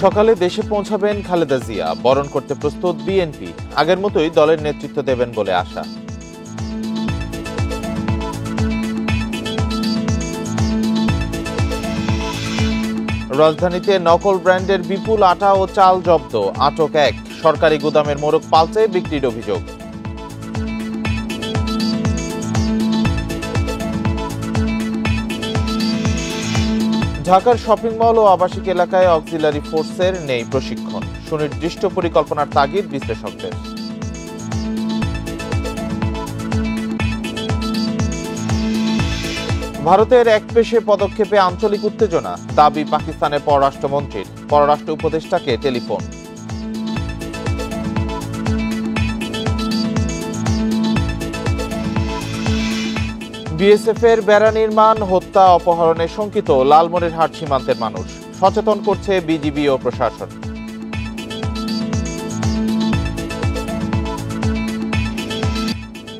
সকালে দেশে পৌঁছাবেন খালেদা জিয়া, বরণ করতে প্রস্তুত বিএনপি। আগের মতোই দলের নেতৃত্ব দেবেন বলে আশা। রাজধানীতে নকল ব্র্যান্ডের বিপুল আটা ও চাল জব্দ, আটক এক। সরকারি গুদামের মোড়ক পাল্টে বিক্রির অভিযোগ। ঢাকার শপিং মল ও আবাসিক এলাকায় অক্সিলারি ফোর্সের নেই প্রশিক্ষণ, সুনির্দিষ্ট পরিকল্পনার তাগিদ বিশ্লেষকদের। ভারতের এক পেশে পদক্ষেপে আঞ্চলিক উত্তেজনা, দাবি পাকিস্তানের পররাষ্ট্রমন্ত্রীর। পররাষ্ট্র উপদেষ্টাকে টেলিফোন। বিএসএফের বেড়া নির্মাণ, হত্যা, অপহরণে শঙ্কিত লালমনিরহাট সীমান্তের মানুষ। সচেতন করছে বিজিবি ও প্রশাসন।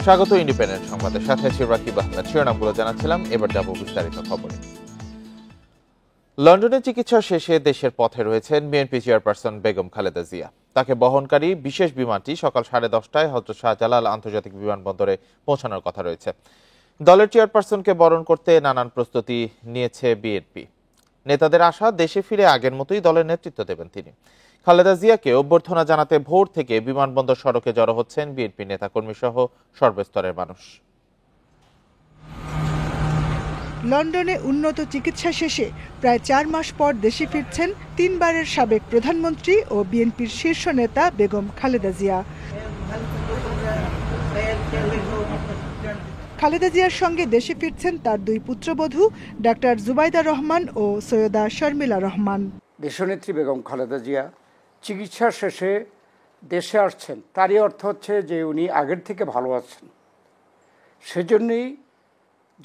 স্বাগত ইন্ডিপেন্ডেন্ট সংবাদের সাথে আছি রাকিব আহমেদ। শিরোনামগুলো জানাচ্ছিলাম, এবার যাব বিস্তারিত খবরে। লন্ডনে চিকিৎসা শেষে দেশের পথে রয়েছেন বিএনপি চেয়ারপারসন বেগম খালেদা জিয়া। তাকে বহনকারী বিশেষ বিমানটি সকাল 10:30টায় হযরত শাহজালাল আন্তর্জাতিক বিমানবন্দরে পৌঁছানোর কথা রয়েছে। দলের চেয়ারপারসনকে বরণ করতে নানান প্রস্তুতি নিয়েছে বিএনপি। নেতাদের আশা, দেশে ফিরে আগের মতোই দলের নেতৃত্ব দেবেন তিনি। খালেদা জিয়াকে অভ্যর্থনা জানাতে ভোর থেকে বিমানবন্দর সড়কে জড়ো হচ্ছেন বিএনপি নেতাকর্মী সহ সর্বস্তরের মানুষ। লন্ডনে উন্নত চিকিৎসা শেষে প্রায় 4 মাস পর দেশে ফিরছেন 3 বারের সাবেক প্রধানমন্ত্রী ও বিএনপির শীর্ষ নেতা বেগম খালেদা জিয়া। খালেদা জিয়ার সঙ্গে দেশে ফিরছেন তার 2 পুত্রবধূ ডাক্তার জুবাইদা রহমান ও সৈয়দা শর্মিলা রহমান। দেশনেত্রী বেগম খালেদা জিয়া চিকিৎসা শেষে দেশে আসছেন, তারই অর্থ হচ্ছে যে উনি আগের থেকে ভালো আছেন। সেজন্যই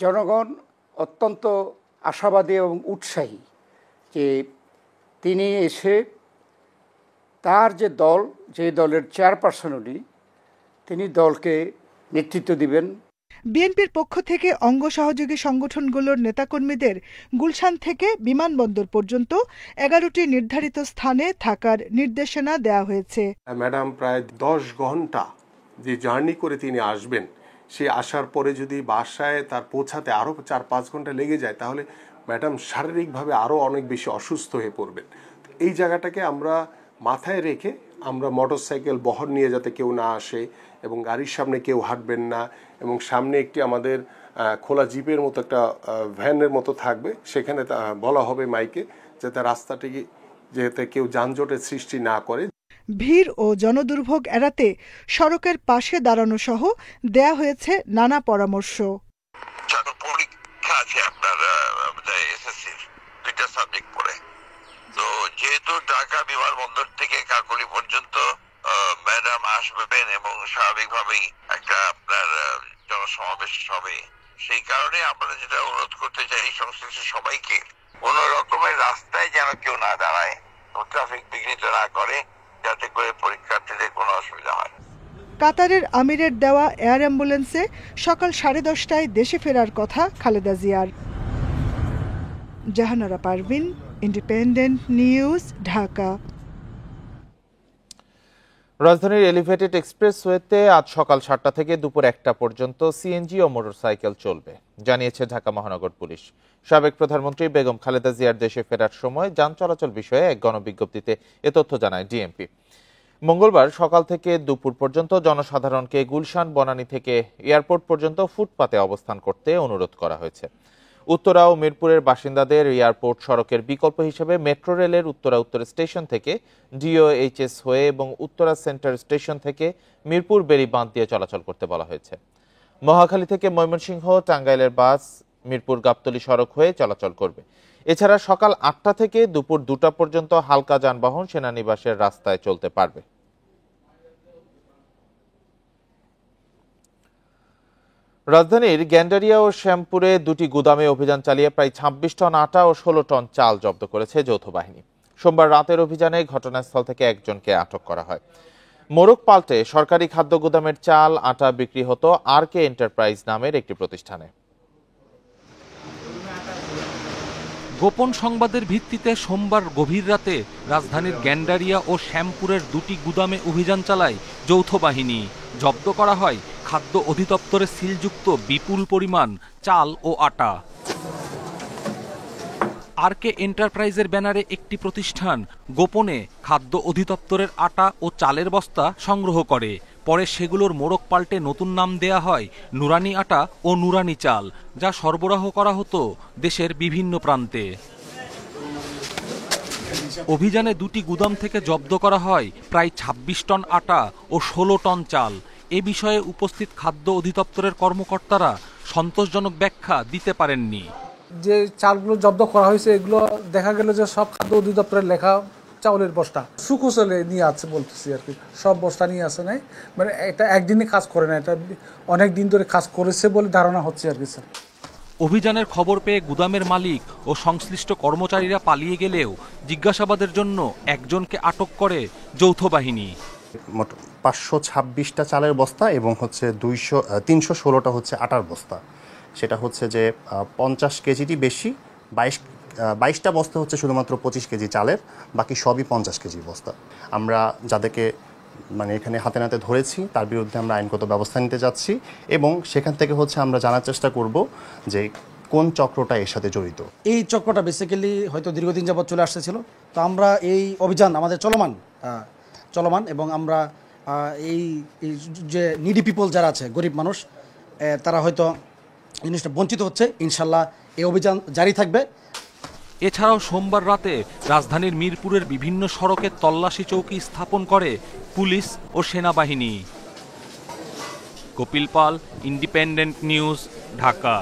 জনগণ অত্যন্ত আশাবাদী এবং উৎসাহী যে তিনি এসে তার যে দল, যে দলের চেয়ারপারসন উনি, তিনি দলকে নেতৃত্ব দিবেন। বিএনপির পক্ষ থেকে অঙ্গ সহযোগী সংগঠনগুলোর নেতাকর্মীদের গুলশান থেকে বিমানবন্দর পর্যন্ত 11টি নির্ধারিত স্থানে থাকার নির্দেশনা দেওয়া হয়েছে। ম্যাডাম প্রায় 10 ঘন্টা যে জার্নি করে তিনি আসবেন, সে আসার পরে যদি বাসায় তার পৌঁছাতে আরও 4-5 ঘন্টা লেগে যায়, তাহলে ম্যাডাম শারীরিকভাবে আরও অনেক বেশি অসুস্থ হয়ে পড়বেন। এই জায়গাটাকে আমরা মাথায় রেখে আমরা মোটরসাইকেল বহর নিয়ে যাতে কেউ না আসে এবং গাড়ির সামনে কেউ হাঁটবেন না, এবং সামনে একটি আমাদের খোলা জিপের মতো একটা ভ্যানের মতো থাকবে, সেখানে বলা হবে মাইকে যাতে রাস্তাটি যাতে কেউ যানজটের সৃষ্টি না করে। ভিড় ও জনদুর্ভোগ এড়াতে সড়কের পাশে দাঁড়ানো সহ দেয়া হয়েছে নানা পরামর্শ। পরীক্ষা আছে আপনার এসএসসির 2টা সাবজেক্ট পড়ে, তো যেহেতু ঢাকা বিমানবন্দর থেকে কাকলি পর্যন্ত ম্যাডাম আসবেন এবং স্বাভাবিকভাবেই একটা আপনার জনসমাবেশ হবে, সেই কারণে আমরা যেটা অনুরোধ করতে চাই সংশ্লিষ্ট সবাইকে, কোন রকমের রাস্তায় যেন কেউ না দাঁড়ায়, ট্রাফিক বিঘ্নিত না করে, যাতে করে পরীক্ষার্থীদের কোনো অসুবিধা হয়। কাতারের আমিরের দেওয়া এয়ার অ্যাম্বুলেন্সে সকাল 10:30টায় দেশে ফেরার কথা খালেদা জিয়ার। Jahanara Parvin, Independent News, Dhaka. রাজধানীর এলিভেটেড এক্সপ্রেসওয়েতে আজ সকাল 7টা থেকে দুপুর 1টা পর্যন্ত সিএনজি ও মোটরসাইকেল চলবে, জানিয়েছে ঢাকা মহানগর পুলিশ। সাবেক প্রধানমন্ত্রী বেগম খালেদা জিয়ার দেশে ফেরার সময় যান চলাচল বিষয়ে এক গণবিজ্ঞপ্তিতে এ তথ্য জানায় ডিএমপি। মঙ্গলবার সকাল থেকে দুপুর পর্যন্ত জনসাধারণকে গুলশান বনানী থেকে এয়ারপোর্ট পর্যন্ত ফুটপাতে অবস্থান করতে অনুরোধ করা হয়েছে। উত্তরা ও মিরপুরের বাসিন্দাদের এয়ারপোর্ট সড়কের বিকল্প হিসেবে মেট্রো রেলের উত্তরা উত্তর স্টেশন থেকে ডিওএইচএস হয়ে এবং উত্তরা সেন্টার স্টেশন থেকে মিরপুর বেড়ি বাঁধ দিয়ে চলাচল করতে বলা হয়েছে। মহাখালী থেকে ময়মনসিংহ, টাঙ্গাইলের বাস মিরপুর গাবতলী সড়ক হয়ে চলাচল করবে। এছাড়া সকাল 8টা থেকে দুপুর 2টা পর্যন্ত হালকা যানবাহন সেনানিবাসের রাস্তায় চলতে পারবে। রাজধানীর গ্যান্ডারিয়া ও শ্যামপুরে 2টি গুদামে অভিযান চালিয়ে প্রায় 26 টন আটা ও 16 টন চাল জব্দ করেছে যৌথ বাহিনী। সোমবার রাতের অভিযানে ঘটনাস্থল থেকে একজনকে আটক করা হয়। মোড়ক পাল্টে সরকারি খাদ্য গুদামের চাল, আটা বিক্রি হতো আরকে এন্টারপ্রাইজ নামের একটি প্রতিষ্ঠানে। গোপন সংবাদের ভিত্তিতে সোমবার গভীর রাতে রাজধানীর গ্যান্ডারিয়া ও শ্যামপুরের দুটি গুদামে অভিযান চালায় যৌথ বাহিনী। জব্দ করা হয় খাদ্য অধিদপ্তরে সিলযুক্ত বিপুল পরিমাণ চাল ও আটা। আরকে এন্টারপ্রাইজের ব্যানারে একটি প্রতিষ্ঠান গোপনে খাদ্য অধিদপ্তরের আটা ও চালের বস্তা সংগ্রহ করে। পরে সেগুলোর মোড়ক পাল্টে নতুন নাম দেয়া হয় নুরানি আটা ও নুরানি চাল, যা সরবরাহ করা হতো দেশের বিভিন্ন প্রান্তে। অভিযানে দুটি গুদাম থেকে জব্দ করা হয় প্রায় ২৬ টন আটা ও ১৬ টন চাল। এ বিষয়ে উপস্থিত খাদ্য অধিদপ্তরের কর্মকর্তারা সন্তোষজনক ব্যাখ্যা দিতে পারেননি। যে চালগুলো জব্দ করা হয়েছে এগুলো দেখা গেল যে সব খাদ্য অধিদপ্তরের লেখা চাউলের বস্তা সুকুশলে নিয়ে আছে বলতেছি আর কি, সব বস্তা নিয়ে আসে নাই, মানে এটা একদিনে কাজ করে না, এটা অনেক দিন ধরে কাজ করেছে বলে ধারণা হচ্ছে আর কি স্যার। অভিযানের খবর পেয়ে গুদামের মালিক ও সংশ্লিষ্ট কর্মচারীরা পালিয়ে গেলেও জিজ্ঞাসাবাদের জন্য একজনকে আটক করে যৌথ বাহিনী। মোট ৫২৬টা চালের বস্তা এবং হচ্ছে ৩১৬টা হচ্ছে আটার বস্তা। সেটা হচ্ছে যে ৫০ কেজিটি বেশি, ২২টা বস্তা হচ্ছে শুধুমাত্র ২৫ কেজি চালের, বাকি সবই ৫০ কেজি বস্তা। আমরা যাদেরকে মানে এখানে হাতে নাতে ধরেছি তার বিরুদ্ধে আমরা আইনগত ব্যবস্থা নিতে যাচ্ছি এবং সেখান থেকে হচ্ছে আমরা জানার চেষ্টা করব যে কোন চক্রটা এর সাথে জড়িত। এই চক্রটা বেসিক্যালি হয়তো দীর্ঘদিন যাবৎ চলে আসতেছিল, তো আমরা এই অভিযান আমাদের চলমান এবং আমরা এই যে নিডি পিপল যারা আছে, গরিব মানুষ, তারা হয়তো জিনিসটা বঞ্চিত হচ্ছে, ইনশাল্লাহ এই অভিযান জারি থাকবে। এছাড়াও সোমবার রাতে রাজধানীর মিরপুরের বিভিন্ন সড়কে তল্লাশি চৌকি স্থাপন করে পুলিশ ও সেনাবাহিনী। কপিল পাল, ইন্ডিপেন্ডেন্ট নিউজ, ঢাকা।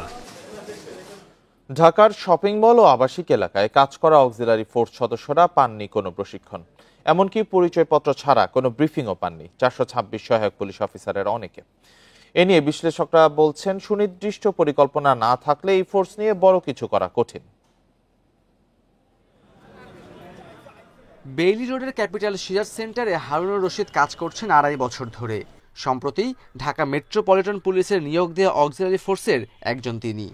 ঢাকার শপিং মল ও আবাসিক এলাকায় কাজ করা অক্সিলারি ফোর্স সদস্যরা পাননি কোনো প্রশিক্ষণ, এমনকি পরিচয়পত্র ছাড়া কোনো ব্রিফিংও পাননি ৪২৬ সহায়ক পুলিশ অফিসারের অনেকে। এ নিয়ে বিশ্লেষকরা বলছেন, সুনির্দিষ্ট পরিকল্পনা না থাকলে এই ফোর্স নিয়ে বড় কিছু করা কঠিন। বেইলি রোডের ক্যাপিটাল সিরাজ সেন্টারে হারুনুর রশিদ কাজ করছেন ২.৫ বছর ধরে। সম্প্রতি ঢাকা মেট্রোপলিটন পুলিশের নিয়োগ দেওয়া অক্সিলারি ফোর্সের একজন তিনি।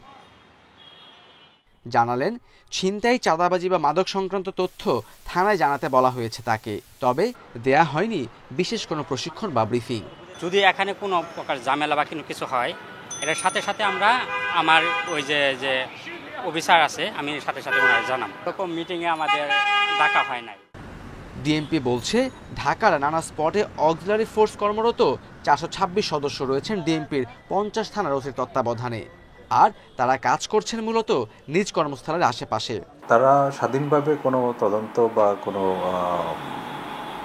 জানালেন, ছিনতাই, চাঁদাবাজি বা মাদক সংক্রান্ত তথ্য থানায় জানাতে বলা হয়েছে তাকে, তবে দেয়া হয়নি বিশেষ কোনো প্রশিক্ষণ বা ব্রিফিং। যদি এখানে কোনো প্রকার ঝামেলা বা কিছু হয়, এটার সাথে সাথে আমরা আমার ওই যে অফিসার আছে, আমি সাথে সাথে ওনারা জানাম। এরকম মিটিংয়ে আমাদের ডাকা হয় নাই। ডিএমপি বলছে, ঢাকার নানা স্পটে অক্সিলারি ফোর্স কর্মরত ৪২৬ সদস্য রয়েছেন ডিএমপির ৫০ থানার ওসির তত্ত্বাবধানে, আর তারা কাজ করছেন মূলত নিজ কর্মস্থলের আশেপাশে। তারা স্বাধীনভাবে কোনো তদন্ত বা কোনো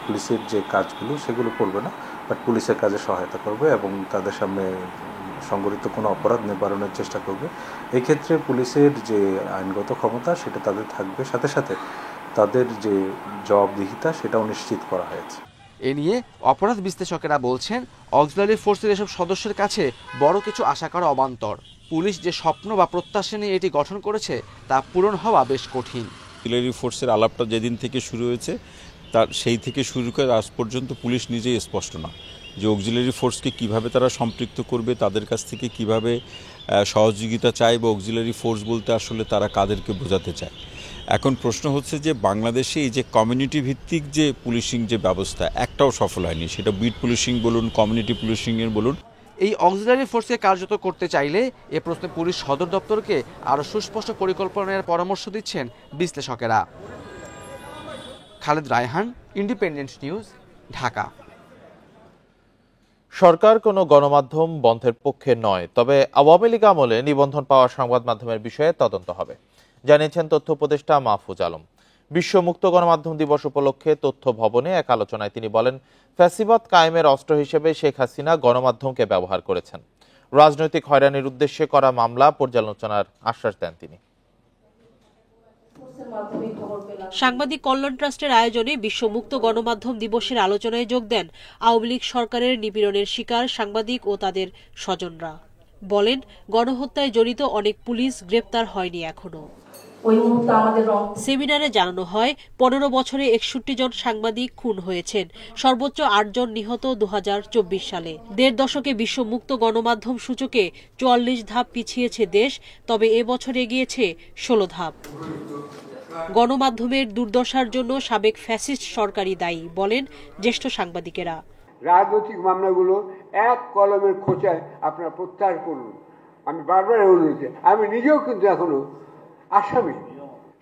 পুলিশের যে কাজগুলো সেগুলো করবে না, বাট পুলিশের কাজে সহায়তা করবে এবং তাদের সামনে সংগঠিত কোনো অপরাধ নিবারণের চেষ্টা করবে। এই ক্ষেত্রে পুলিশের যে আইনগত ক্ষমতা সেটা তাদের থাকবে, সাথে সাথে তাদের যে জবাবদিহিতা সেটাও নিশ্চিত করা হয়েছে। এ নিয়ে অপরাধ বিশ্লেষকেরা বলছেন, অক্সিলারি ফোর্সের এসব সদস্যের কাছে বড় কিছু আশা করা অবান্তর। পুলিশ যে স্বপ্ন বা প্রত্যাশা নিয়ে এটি গঠন করেছে তা পূরণ হওয়া বেশ কঠিন। অক্সিলারি ফোর্সের আলাপটা যেদিন থেকে শুরু হয়েছে তার সেই থেকে শুরু করে আজ পর্যন্ত পুলিশ নিজেই স্পষ্ট না যে অক্সিলারি ফোর্সকে কিভাবে তারা সম্পৃক্ত করবে, তাদের কাছ থেকে কিভাবে সহযোগিতা চায় বা অক্সিলারি ফোর্স বলতে আসলে তারা কাদেরকে বোঝাতে চায়। এখন প্রশ্ন হচ্ছে যে বাংলাদেশে এই যে কমিউনিটি ভিত্তিক যে পুলিশিং যে ব্যবস্থা একটাও সফল হয়নি, সেটা বিট পুলিশিং বলুন, কমিউনিটি পুলিশিংয়ের বলুন। এই অক্সিলারি ফোর্সকে কার্যত করতে চাইলে এ প্রশ্নে পুলিশ সদর দপ্তরকে আরও সুস্পষ্ট পরিকল্পনার পরামর্শ দিচ্ছেন বিশ্লেষকেরা। Khaled Raihan, Independent News, Dhaka. সরকার কোনো গণমাধ্যম বন্ধের পক্ষে নয়, তবে আওয়ামী লীগ আমলে নিবন্ধন পাওয়া সংবাদ মাধ্যমের বিষয়ে তদন্ত হবে, জানিয়েছেন তথ্য উপদেষ্টা মাহফুজ আলম। বিশ্ব মুক্ত গণমাধ্যম দিবস উপলক্ষে তথ্য ভবনে এক আলোচনায় তিনি বলেন, ফ্যাসিবাদ কায়েমের অস্ত্র হিসেবে শেখ হাসিনা গণমাধ্যমকে ব্যবহার করেছেন। রাজনৈতিক হয়রানির উদ্দেশ্যে করা মামলা পর্যালোচনার আশ্বাস দেন তিনি। সাংবাদিক কল্যাণ ট্রাস্টের আয়োজনে বিশ্ব মুক্ত গণমাধ্যম দিবসের আলোচনায় যোগ দেন আওয়ামী লীগ সরকারের নিপীড়নের শিকার সাংবাদিক ও তাদের স্বজনরা। বলেন, গণহত্যায় জড়িত অনেক পুলিশ গ্রেপ্তার হয়নি এখনো। ওই মুহূর্তে আমাদের সেমিনারে জানানো হয় 15 বছরে 61 জন সাংবাদিক খুন হয়েছেন, সর্বোচ্চ 8 জন নিহত 2024 সালে। 1.5 দশকে বিশ্ব মুক্ত গণমাধ্যম সূচকে 44 ধাপ পিছিয়েছে দেশ, তবে এবছর এগিয়েছে 16 ধাপ। গণমাধ্যমের দুর্দশার জন্য সাবেক ফ্যাসিস্ট সরকারই দায়ী বলেন জ্যেষ্ঠ সাংবাদিকেরা। রাজনৈতিক মামলাগুলো এক কলমের খোঁচায় আপনারা প্রত্যাহার করুন। আমি বারবার বলছি, আমি নিজেও কিন্তু এখনো আসামি।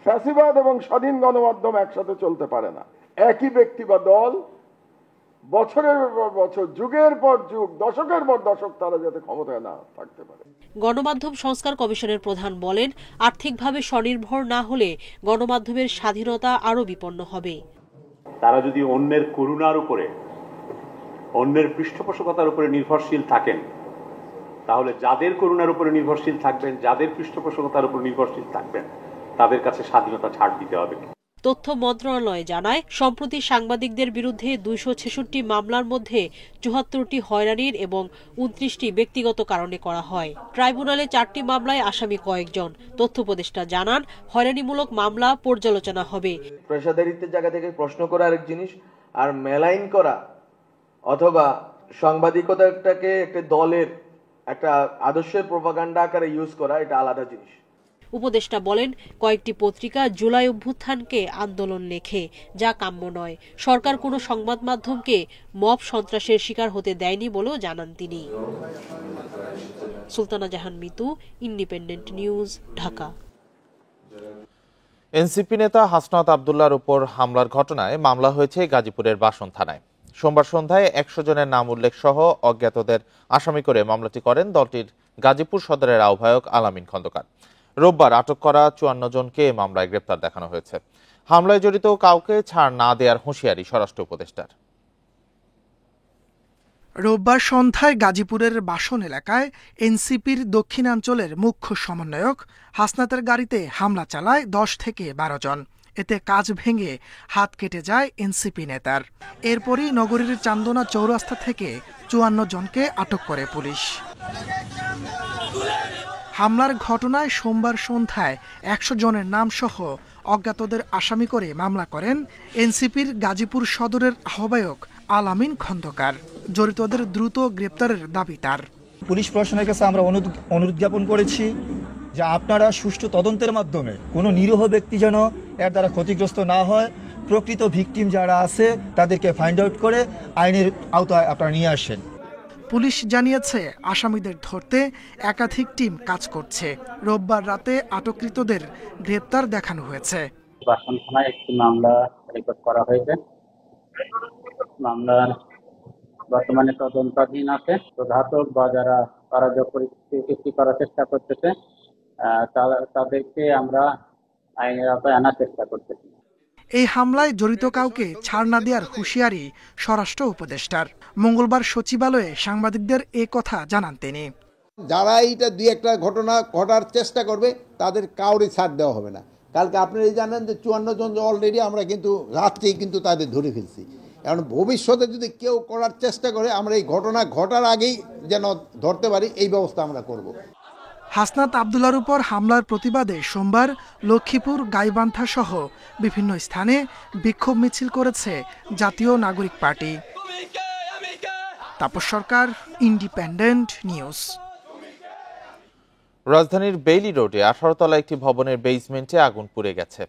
ফ্যাসিবাদ এবং স্বাধীন গণমাধ্যম একসাথে চলতে পারে না। একই ব্যক্তি বা দল বছরের পর বছর, যুগের পর যুগ, দশকের পর দশক তারা যাতে ক্ষমতায় না থাকতে পারে। গণমাধ্যম সংস্কার কমিশনের প্রধান বলেন, আর্থিকভাবে স্বনির্ভর না হলে গণমাধ্যমের স্বাধীনতা আরও বিপন্ন হবে। তারা যদি অন্যের করুণার উপরে, অন্যের পৃষ্ঠপোষকতার উপরে নির্ভরশীল থাকেন, তাহলে যাদের করুণার উপরে নির্ভরশীল থাকবেন, যাদের পৃষ্ঠপোষকতার উপর নির্ভরশীল থাকবেন, তাদের কাছে স্বাধীনতা ছাড় দিতে হবে। তথ্য মন্ত্রণালয় জানায়, সম্প্রতি সাংবাদিকদের বিরুদ্ধে 266টি মামলার মধ্যে 74টি হয়রানির এবং 29টি ব্যক্তিগত কারণে করা হয়। ট্রাইব্যুনালে 4টি মামলায় আসামি কয়েকজন। তথ্য উপদেষ্টা জানান, হয়রানিমূলক মামলা পর্যালোচনা হবে। পেশাদারিত্বের জায়গা থেকে প্রশ্ন করা আরেক জিনিস, আর মেলাইন করা অথবা সাংবাদিকতাটাকে একটা দলের একটা আদর্শের প্রোপাগান্ডা আকারে ইউজ করা, এটা আলাদা জিনিস। উপদেষ্টা বলেন, কয়েকটি পত্রিকা জুলাই অভ্যুত্থানকে আন্দোলন লেখে, যা কাম্য নয়। সরকার কোনো সংবাদ মাধ্যমকে মব সন্ত্রাসের শিকার হতে দেয়নি বলেও জানান তিনি। Sultana Jahan Mitu, Independent News, Dhaka. NCP নেতা হাসনাত আব্দুল্লাহর উপর হামলার ঘটনায় মামলা হয়েছে গাজীপুরের বাসন থানায়। সোমবার সন্ধ্যায় 100 জনের নাম উল্লেখ সহ অজ্ঞাতদের আসামি করে মামলাটি করেন দলটির গাজীপুর সদরের আহ্বায়ক আলামিন খন্দকার। রোববার আটক করা 54 জনকে মামলায় গ্রেপ্তার দেখানো হয়েছে। হামলায় জড়িত কাউকে ছাড় না দেওয়ার হুঁশিয়ারি স্বরাষ্ট্র উপদেষ্টার। রোববার সন্ধ্যায় গাজীপুরের বাসন এলাকায় এনসিপির দক্ষিণাঞ্চলের মুখ্য সমন্বয়ক হাসনাতের গাড়িতে হামলা চালায় 10 থেকে 12 জন। এতে কাজ ভেঙে হাত কেটে যায় এনসিপি নেতার। এরপরই নগরীর চান্দনা চৌরাস্তা থেকে 54 জনকে আটক করে পুলিশ। হামলার ঘটনায় সোমবার সন্ধ্যায় 100 জনের নাম সহ অজ্ঞাতদের আসামি করে মামলা করেন এনসিপির গাজীপুর সদরের আহ্বায়ক আলামিন খন্দকার। জড়িতদের দ্রুত গ্রেপ্তারের দাবি তার। পুলিশ প্রশাসনের কাছে আমরা অনুরোধ জ্ঞাপন করেছি যে আপনারা সুষ্ঠু তদন্তের মাধ্যমে কোনো নিরীহ ব্যক্তি যেন এর দ্বারা ক্ষতিগ্রস্ত না হয়, প্রকৃত ভিকটিম যারা আছে তাদেরকে ফাইন্ড আউট করে আইনের আওতায় আপনারা নিয়ে আসেন। পুলিশ জানিয়েছে, আসামিদের ধরতে একাধিক টিম কাজ করছে। রোববার রাতে আটককৃতদের গ্রেপ্তার দেখানো হয়েছে। বাসন থানায় একটি মামলা রেকর্ড করা হয়েছে। মামলার বর্তমানে তদন্তাধীন আছে। ঘাতক বা যারা অরাজক পরিস্থিতি সৃষ্টি করার চেষ্টা করতেছে তাদেরকে আমরা আইনের আওতায় আনার চেষ্টা করতেছি। এই হামলায় জড়িত কাউকে ছাড় না দেওয়ার হুঁশিয়ারি স্বরাষ্ট্র উপদেষ্টার। মঙ্গলবার সচিবালয়ে সাংবাদিকদের এ কথা জানান তিনি। যারা এইটা দুই একটা ঘটনা ঘটার চেষ্টা করবে তাদের কাউরে ছাড় দেওয়া হবে না। কালকে আপনারা জানেন যে 54 জন অলরেডি আমরা কিন্তু রাত্রেই কিন্তু তাদের ধরে ফেলছি। কারণ ভবিষ্যতে যদি কেউ করার চেষ্টা করে আমরা এই ঘটনা ঘটার আগেই যেন ধরতে পারি, এই ব্যবস্থা আমরা করব। হাসনাত আব্দুল্লাহর উপর হামলার প্রতিবাদে সোমবার লক্ষ্মীপুর, গাইবান্ধা সহ বিভিন্ন স্থানে বিক্ষোভ মিছিল করেছে জাতীয় নাগরিক পার্টি। তাপস সরকার, ইন্ডিপেন্ডেন্ট নিউজ। রাজধানীর বেইলি রোডে 18 তলা একটি ভবনের বেসমেন্টে আগুন পুড়ে গেছে।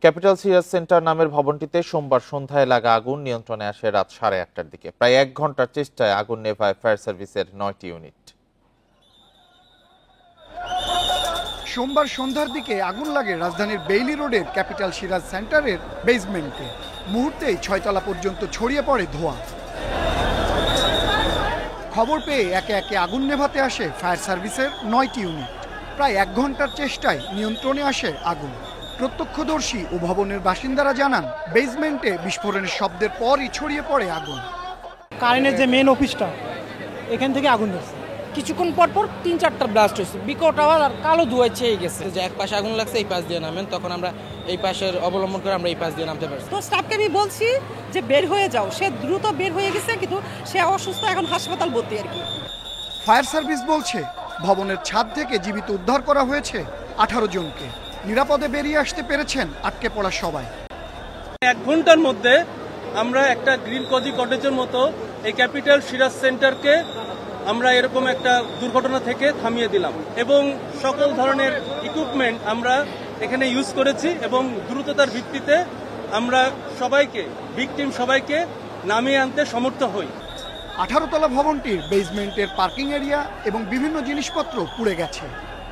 ক্যাপিটাল সিরাজ সেন্টার নামের ভবনটিতে সোমবার সন্ধ্যায় লাগা আগুন নিয়ন্ত্রণে আসে রাত 8:30টার দিকে। প্রায় 1 ঘন্টার চেষ্টায় আগুন নেভায় ফায়ার সার্ভিসের 9টি ইউনিট। সোমবার সন্ধ্যার দিকে আগুন লাগে রাজধানীর বেইলি রোডের ক্যাপিটাল সিরাজ সেন্টারের বেসমেন্টে। মুহূর্তেই 6 তলা পর্যন্ত ছড়িয়ে পড়ে ধোঁয়া। খবর পেয়ে একে একে আগুন নেভাতে আসে ফায়ার সার্ভিসের 9টি ইউনিট। প্রায় 1 ঘন্টার চেষ্টায় নিয়ন্ত্রণে আসে আগুন। প্রত্যক্ষদর্শী ও ভবনের বাসিন্দারা জানান, বেসমেন্টে বিস্ফোরণের শব্দের পরই ছড়িয়ে পড়ে আগুন। কারেন্টের যে মেন অফিসটা, এখান থেকে আগুন ধরছে। কিছুক্ষণ পর 3-4টা ব্লাস্ট হয়েছে, বিকট আওয়াজ আর কালো ধোঁয়ায় ছেয়ে গেছে। যে এক পাশে আগুন লাগছে, এই পাশ দিয়ে নামেন, তখন আমরা এই পাশের অবলম্বন করে আমরা এই পাশ দিয়ে নামতে পারছি। তো স্টাফকে আমি বলছি যে বের হয়ে যাও, সে দ্রুত বের হয়ে গেছে, কিন্তু সে অসুস্থ, এখন হাসপাতাল ভর্তি আর কি। ফায়ার সার্ভিস বলছে ভবনের ছাদ থেকে জীবিত উদ্ধার করা হয়েছে 18 জনকে। নিরাপদে বেরিয়ে আসতে পেরেছেন আটকে পড়া সবাই। 1 ঘন্টার মধ্যে আমরা একটা গ্রিন কজি কটেজের মতো এই ক্যাপিটাল সিরাজ সেন্টারকে আমরা এরকম একটা দুর্ঘটনা থেকে থামিয়ে দিলাম এবং সকল ধরনের ইকুইপমেন্ট আমরা এখানে ইউজ করেছি এবং দ্রুততার ভিত্তিতে আমরা ভিকটিম সবাইকে নামিয়ে আনতে সমর্থ হই। 18 তলা ভবনটির বেসমেন্টের পার্কিং এরিয়া এবং বিভিন্ন জিনিসপত্র পুড়ে গেছে,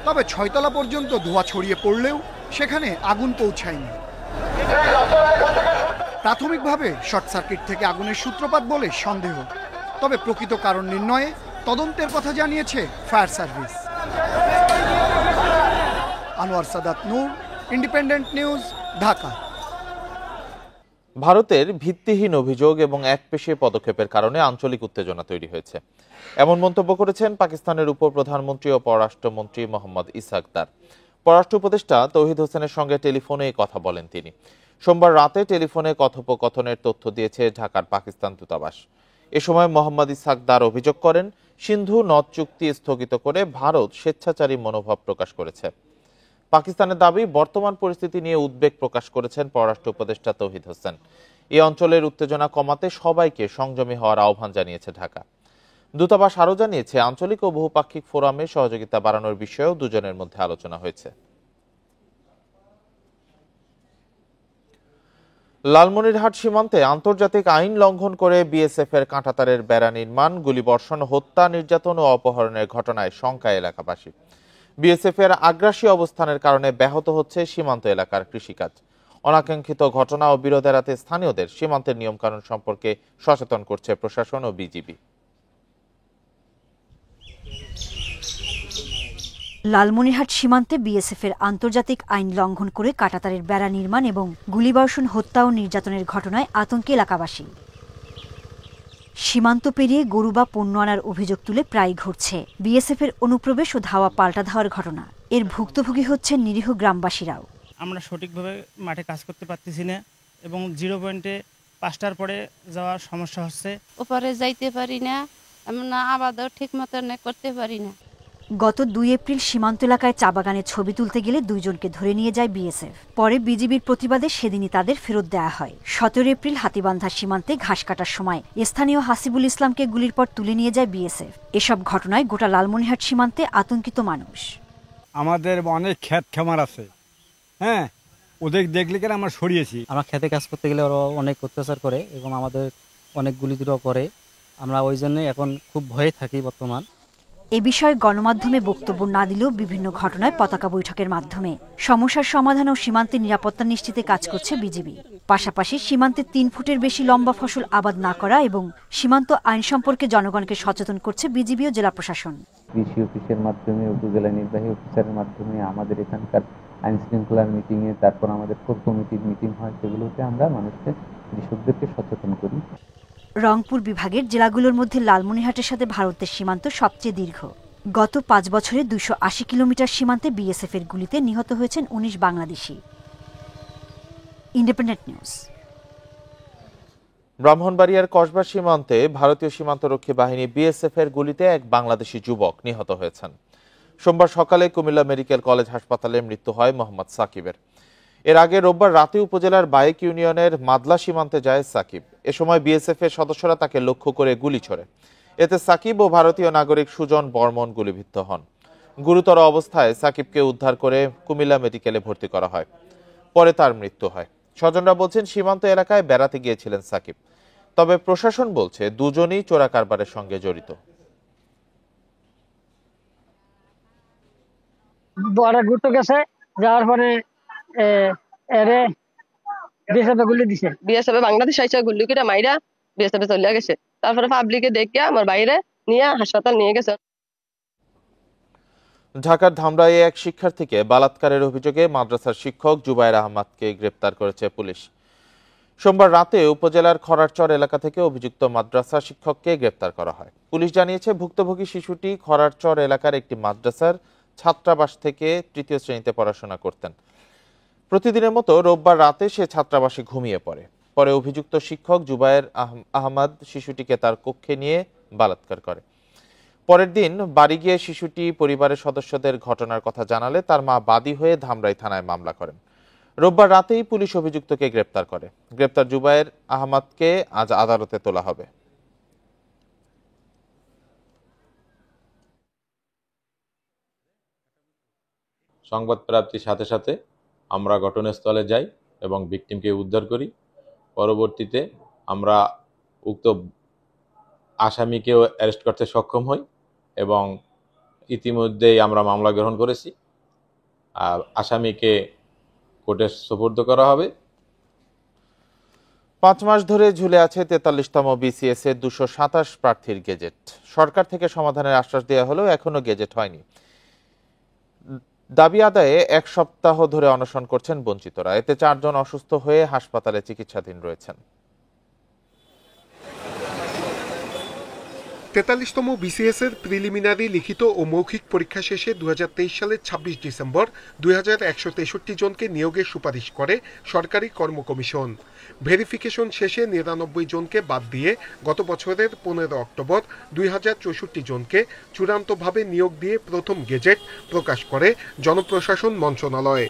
তবে 6 তলা পর্যন্ত ধোঁয়া ছড়িয়ে পড়লেও সেখানে আগুন পৌঁছায়নি। প্রাথমিকভাবে শর্ট সার্কিট থেকে আগুনের সূত্রপাত বলে সন্দেহ, তবে প্রকৃত কারণ নির্ণয়ে তদন্তের কথা জানিয়েছে ফায়ার সার্ভিস। আনোয়ার সাদাত নূর, ইন্ডিপেন্ডেন্ট নিউজ, ঢাকা। ভারতের ভিত্তিহীন অভিযোগ এবং একপেশে পদক্ষেপের কারণে আঞ্চলিক উত্তেজনা তৈরি হয়েছে, এমন মন্তব্য করেছেন পাকিস্তানের উপপ্রধানমন্ত্রী ও পররাষ্ট্রমন্ত্রী মোহাম্মদ ইসহাক দার। পররাষ্ট্র উপদেষ্টা তৌহিদ হোসেনের সঙ্গে টেলিফোনে কথা বলেন তিনি। সোমবার রাতে টেলিফোনে কথোপকথনের তথ্য দিয়েছে ঢাকার পাকিস্তান দূতাবাস। এ সময় মোহাম্মদ ইসহাক দার অভিযোগ করেন, সিন্ধু নদ চুক্তি স্থগিত করে ভারত স্বেচ্ছাচারী মনোভাব প্রকাশ করেছে। পাকিস্তানের দাবি, বর্তমান পরিস্থিতি নিয়ে উদ্বেগ প্রকাশ করেছেন পররাষ্ট্র উপদেষ্টা তৌহিদ হোসেন। এই অঞ্চলের উত্তেজনা কমাতে সবাইকে সংযমী হওয়ার আহ্বান জানিয়েছে ঢাকা। দূতাবাস আরও জানিয়েছে, আঞ্চলিক ও বহুপাক্ষিক ফোরামে সহযোগিতা বাড়ানোর বিষয়েও দুজনের মধ্যে আলোচনা হয়েছে। লালমনিরহাট সীমান্তে আন্তর্জাতিক আইন লঙ্ঘন করে বিএসএফ এর কাঁটাতারের বেড়া নির্মাণ, গুলিবর্ষণ, হত্যা, নির্যাতন ও অপহরণের ঘটনায় শঙ্কায় এলাকাবাসী। বিএসএফ এর আগ্রাসী অবস্থানের কারণে ব্যাহত হচ্ছে সীমান্ত এলাকার কৃষিকাজ। অনাকাঙ্ক্ষিত ঘটনা ও বিরোধ এড়াতে স্থানীয়দের সীমান্তের নিয়মকানুন সম্পর্কে সচেতন করছে প্রশাসন ও বিজিবি। লালমনিরহাট সীমান্তে বিএসএফ এর আন্তর্জাতিক আইন লঙ্ঘন করে কাঁটাতারের বেড়া নির্মাণ এবং গুলিবর্ষণ, হত্যা ও নির্যাতনের ঘটনায় আতঙ্কে এলাকাবাসী। সীমান্ত পেরিয়ে গরু বা পণ্য আনার অভিযোগ তুলে প্রায় ঘটছে বিএসএফ এর অনুপ্রবেশ ও ধাওয়া পাল্টা ধাওয়ার ঘটনা। এর ভুক্তভোগী হচ্ছেন নিরীহ গ্রামবাসীরাও। আমরা সঠিকভাবে মাঠে কাজ করতে পারতেছি না এবং 0 পয়েন্টে 5টার পরে যাওয়ার সমস্যা হচ্ছে। ওপারে যাইতে পারি না, আমরা আবাদও ঠিক মতো করতে পারি না। গত 2 এপ্রিল সীমান্ত এলাকায় চা বাগানে ছবি তুলতে গেলে 2 জনকে ধরে নিয়ে যায় বিএসএফ। পরে বিজিবির প্রতিবাদে সেদিনই তাদের ফেরত দেওয়া হয়। 17 এপ্রিল হাতিবান্ধা সীমান্তে ঘাস কাটার সময় স্থানীয় হাসিবুল ইসলামকে গুলির পর তুলে নিয়ে যায় বিএসএফ। এসব ঘটনায় গোটা লালমনিরহাট সীমান্তে আতঙ্কিত মানুষ। আমাদের অনেক ক্ষেত খামার আছে, হ্যাঁ, ওদের দেখলে কেন আমরা সরিয়েছি। আমরা খেতে কাজ করতে গেলে ওরা অনেক অত্যাচার করে এবং আমাদের অনেক গুলিদুরা করে। আমরা ওই জন্য এখন খুব ভয়ে থাকি বর্তমান। এ বিষয়ে গণমাধ্যমে বক্তব্য না দিলেও বিভিন্ন ঘটনায় পতাকা বৈঠকের মাধ্যমে সমস্যার সমাধান ও সীমান্তের নিরাপত্তা নিশ্চিতে কাজ করছে বিজিবি। পাশাপাশি সীমান্তে 3 ফুটের বেশি লম্বা ফসল আবাদ না করা এবং সীমান্ত আইন সম্পর্কে জনগণকে সচেতন করছে বিজিবি ও জেলা প্রশাসন। কৃষি অফিসের মাধ্যমে, উপজেলা নির্বাহী অফিসারের মাধ্যমে, আমাদের এখানকার আইন শৃঙ্খলার মিটিংয়ে, তারপর আমাদের কোর কমিটির মিটিং হয়, সেগুলোতে আমরা মানুষকে, কৃষকদেরকে সচেতন করি। রংপুর বিভাগের জেলাগুলোর মধ্যে লালমনিরহাটের সাথে ভারতের সীমান্ত সবচেয়ে দীর্ঘ। গত 5 বছরে 280 কিলোমিটার সীমান্তে বিএসএফ এর গুলিতে নিহত হয়েছেন 19 বাংলাদেশি। Independent news. ব্রাহ্মণবাড়িয়ার কসবা সীমান্তে ভারতীয় সীমান্তরক্ষী বাহিনী বিএসএফ এর গুলিতে এক বাংলাদেশি যুবক নিহত হয়েছেন। সোমবার সকালে কুমিল্লা মেডিকেল কলেজ হাসপাতালে মৃত্যু হয় মোহাম্মদ সাকিবের। এর আগে রোববার রাতে উপজেলার বায়েক ইউনিয়নের মাদলা সীমান্তে যায় সাকিব। এ সময় বিএসএফ এর সদস্যরা তাকে লক্ষ্য করে গুলি ছোড়ে। এতে সাকিব ও ভারতীয় নাগরিক সুজন বর্মন গুলিবিদ্ধ হন। গুরুতর অবস্থায় সাকিবকে উদ্ধার করে কুমিল্লা মেডিকেলে ভর্তি করা হয়। পরে তার মৃত্যু হয়। স্বজনরা বলছেন, সীমান্ত এলাকায় বেড়াতে গিয়েছিলেন সাকিব। তবে প্রশাসন বলছে দুজনই চোরা কারবারের সঙ্গে জড়িত। ঘুরতে গেছে, যাওয়ার পরে বিএসএফ বাংলাদেশ আইসা গুল্লি করে মাইরা বিএসএফ চলে গেছে। তারপরে পাবলিকে দেখে আমার বাইরে নিয়ে হাসপাতাল নিয়ে গেছে। ঢাকার ধামরাইয়ে এক শিক্ষার্থীকে বলাৎকারের অভিযোগে মাদ্রাসার শিক্ষক জুবায়ের আহমদকে গ্রেপ্তার করেছে পুলিশ। সোমবার রাতে উপজেলার খরারচর এলাকা থেকে অভিযুক্ত মাদ্রাসা শিক্ষককে গ্রেপ্তার করা হয়। পুলিশ জানিয়েছে, ভুক্তভোগী শিশুটি খরারচর এলাকার একটি মাদ্রাসার ছাত্রাবাস থেকে 3য় শ্রেণীতে পড়াশোনা করতেন। প্রতিদিনের মতো রোববার রাতে সে ছাত্রাবাসে ঘুমিয়ে পড়ে। পরে অভিযুক্ত শিক্ষক জুবায়ের আহমদ শিশুটিকে তার কক্ষে নিয়ে বলাৎকার করে। পরের দিন বাড়ি গিয়ে শিশুটি পরিবারের সদস্যদের ঘটনার কথা জানালে তার মা বাদী হয়ে ধামরাই থানায় মামলা করেন। রোববার রাতেই পুলিশ অভিযুক্তকে গ্রেপ্তার করে। গ্রেপ্তার জুবায়ের আহমদকে আজ আদালতে তোলা হবে। সংবাদ প্রাপ্তির সাথে সাথে আমরা ঘটনাস্থলে যাই এবং ভিকটিমকে উদ্ধার করি। পরবর্তীতে আমরা উক্ত আসামিকেও অ্যারেস্ট করতে সক্ষম হই এবং ইতিমধ্যেই আমরা মামলা গ্রহণ করেছি। আর আসামিকে কোর্টে সোপর্দ করা হবে। 5 মাস ধরে ঝুলে আছে 43তম বিসিএস এর 227 প্রার্থীর গেজেট। সরকার থেকে সমাধানের আশ্বাস দেওয়া হলেও এখনো গেজেট হয়নি। দাবি আদায়ে 1 সপ্তাহ ধরে অনশন করছেন বঞ্চিতরা। এতে 4 জন অসুস্থ হয়ে হাসপাতালে চিকিৎসাধীন রয়েছেন। 43তম বিসিএস এর প্রিলিমিনারি লিখিত ও মৌখিক পরীক্ষা শেষে 2023 সালের 26 ডিসেম্বর 2163 জনকে নিয়োগের সুপারিশ করে সরকারি কর্ম কমিশন। ভেরিফিকেশন শেষে 99 জনকে বাদ দিয়ে গত বছরের 15 অক্টোবর 2064 জনকে চূড়ান্তভাবে নিয়োগ দিয়ে প্রথম গেজেট প্রকাশ করে জনপ্রশাসন মন্ত্রণালয়।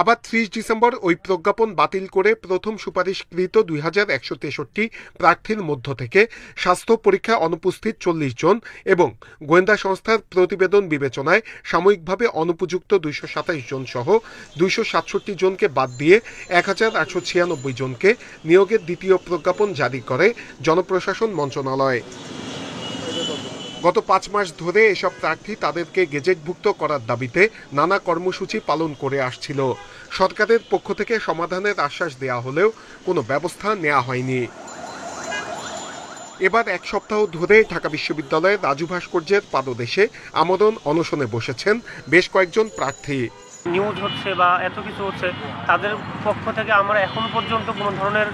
আবার 30 ডিসেম্বর ওই প্রজ্ঞাপন বাতিল করে প্রথম সুপারিশকৃত 2163 প্রার্থীর মধ্য থেকে স্বাস্থ্য পরীক্ষা অনুপস্থিত 40 জন এবং গোয়েন্দা সংস্থার প্রতিবেদন বিবেচনায় সাময়িকভাবে অনুপযুক্ত 227 জন সহ 267 জনকে বাদ দিয়ে 1896 জনকে নিয়োগের দ্বিতীয় প্রজ্ঞাপন জারি করে জনপ্রশাসন মন্ত্রণালয়। গত 5 মাস ধরে এসব প্রার্থী তাদেরকে গেজেটভুক্ত করার দাবিতে নানা কর্মসূচি পালন করে আসছিল। সরকারের পক্ষ থেকে সমাধানের আশ্বাস দেয়া হলেও কোনো ব্যবস্থা নেওয়া হয়নি। এবার 1 সপ্তাহ ধরে ঢাকা বিশ্ববিদ্যালয়ের রাজু ভাস্কর্যের পাদদেশে আমরণ অনশনে বসেছেন বেশ কয়েকজন প্রার্থী। নিউজ হচ্ছে বা এত কিছু হচ্ছে, তাদের পক্ষ থেকে আমরা এখন পর্যন্ত কোনো ধরনের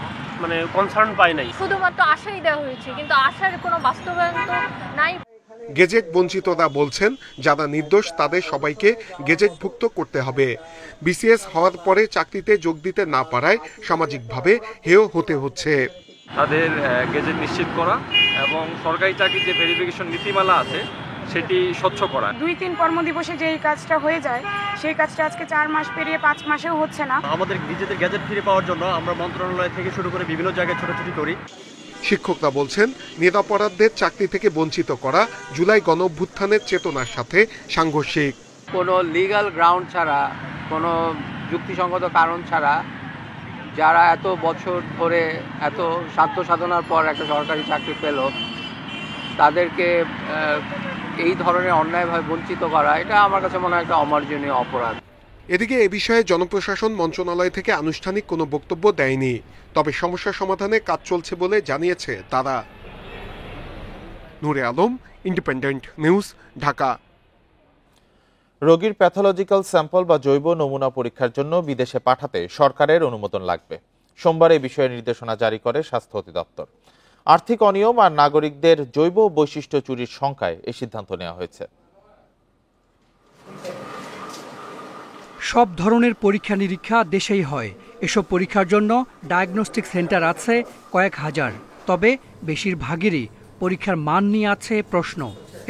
কনসার্ন পাই নাই। শুধুমাত্র আশাই দেওয়া হয়েছে, কিন্তু আশার কোনো বাস্তবায়ন তো নাই। গেজেট বঞ্চিতরা বলছেন যারা নির্দোষ তাদের সবাইকে গেজেটভুক্ত করতে হবে। বিসিএস হওয়ার পরে চাকরিতে যোগ দিতে না পারায় সামাজিকভাবে হেয় হতে হচ্ছে। তাদের গেজেট নিশ্চিত করা এবং সরকারি চাকরির যে ভেরিফিকেশন নীতিমালা আছে সেটি স্বচ্ছ করা। 2-3 কর্মদিবসে যে কাজটা হয়ে যায় সেই কাজটা আজকে 4 মাস পেরিয়ে 5 মাসেও হচ্ছে না। আমাদের নিজেদের গেজেট ফিরে পাওয়ার জন্য আমরা মন্ত্রণালয় থেকে শুরু করে বিভিন্ন জায়গায় ছোটাছুটি করি। শিক্ষকরা বলছেন নিরপরাধদের চাকরি থেকে বঞ্চিত করা জুলাই গণঅভ্যুত্থানের চেতনার সাথে সাংঘর্ষিক। কোনো লিগ্যাল গ্রাউন্ড ছাড়া, কোনো যুক্তিসঙ্গত কারণ ছাড়া যারা এত বছর ধরে এত সাধ্য সাধনার পর একটা সরকারি চাকরি পেল, তাদেরকে এই ধরনের অন্যায়ভাবে বঞ্চিত করা, এটা আমার কাছে মনে হয় একটা অমার্জনীয় অপরাধ। এদিকে এ বিষয়ে জনপ্রশাসন মন্ত্রণালয় থেকে আনুষ্ঠানিক কোনো বক্তব্য দেয়নি, তবে সমস্যা সমাধানে কাজ চলছে বলে জানিয়েছে তারা। নূরে আলম, ইন্ডিপেন্ডেন্ট নিউজ, ঢাকা। রোগীর প্যাথোলজিক্যাল স্যাম্পল বা জৈব নমুনা পরীক্ষার জন্য বিদেশে পাঠাতে সরকারের অনুমোদন লাগবে। সোমবার এই বিষয়ে নির্দেশনা জারি করে স্বাস্থ্য অধিদপ্তর। আর্থিক অনিয়ম আর নাগরিকদের জৈব বৈশিষ্ট্য চুরির শঙ্কায় এই সিদ্ধান্ত নেওয়া হয়েছে। সব ধরনের পরীক্ষা নিরীক্ষা দেশেই হয়। এসব পরীক্ষার জন্য ডায়াগনস্টিক সেন্টার আছে কয়েক হাজার, তবে বেশিরভাগেরই পরীক্ষার মান নিয়ে আছে প্রশ্ন।